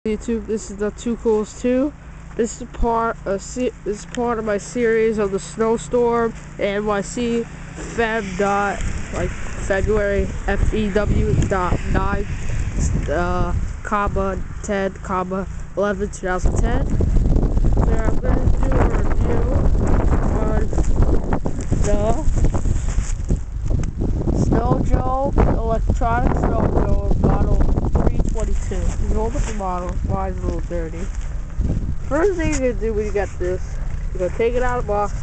YouTube, this is the Too Cools 2. This is part of my series of the SnowStorm NYC February FEW.9 10,11 2010. So I'm going to do a review on the SnowJoe electronic SnowJoe model 322. It's an older model. Mine's a little dirty. First thing you're gonna do when you get this, you're gonna take it out of the box,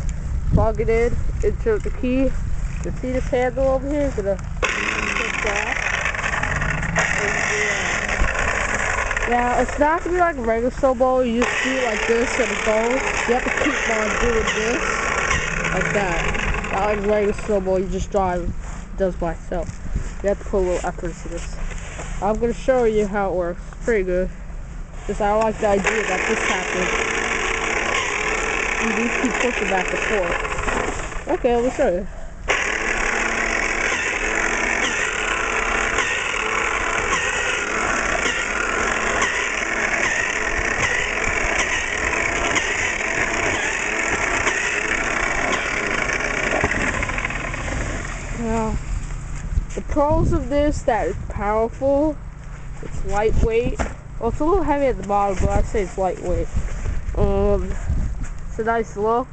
plug it in, insert the key. You see this handle over here? You're gonna take that. Now it's not gonna be like a regular snowball. You just do it like this and it goes. You have to keep on doing this like that. Not like a regular snowball. You just drive. It does by itself. You have to put a little effort into this. I'm going to show you how it works. It's pretty good. Just I like the idea that this happens. You need to keep pushing back and forth. Okay, let me show you. Now, the pros of this, that it's powerful, it's lightweight. Well, it's a little heavy at the bottom, but I'd say it's lightweight. It's a nice look,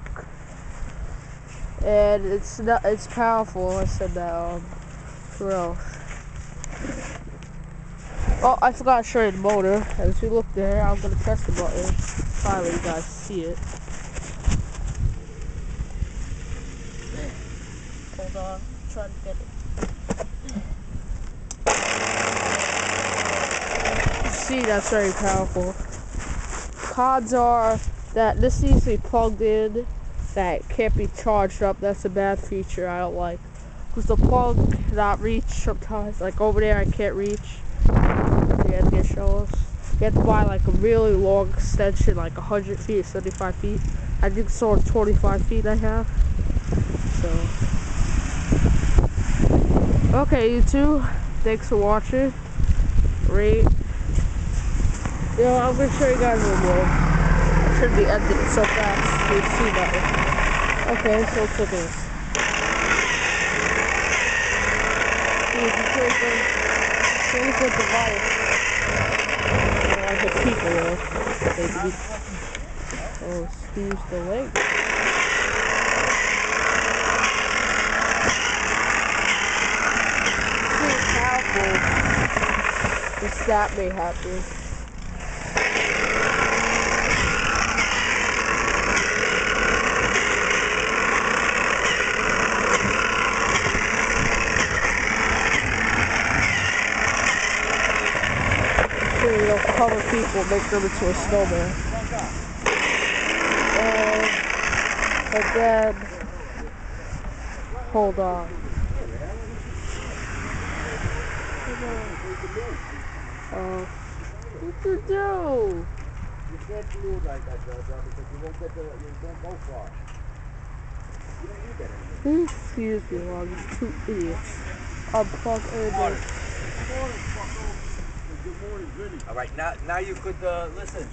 and it's powerful. I said that. What else? Oh, I forgot to show you the motor. As you look there, I'm gonna press the button. Try to let you guys see it. Hold on, try to get it. See, that's very powerful. Cons are that this needs to be plugged in, that it can't be charged up. That's a bad feature I don't like, because the plug cannot reach sometimes. Like over there I can't reach. You have to show us. You have to buy like a really long extension, like 100 feet, 75 feet. I think it's only 25 feet I have. So okay, YouTube, thanks for watching. Rate. I'm going to show you guys a little more. I should be ending it so fast so you see that one. Okay, so let's look at this. See, if you put the device, like a people, oh, excuse the leg. See, it's powerful. The snap may happen. They'll cover people, make them into a snowman. And then, hold on. What to do? You can't do it like that, Joe, because you won't go far. Excuse me, while you two idiots. Unplug everything. All right, now you could listen.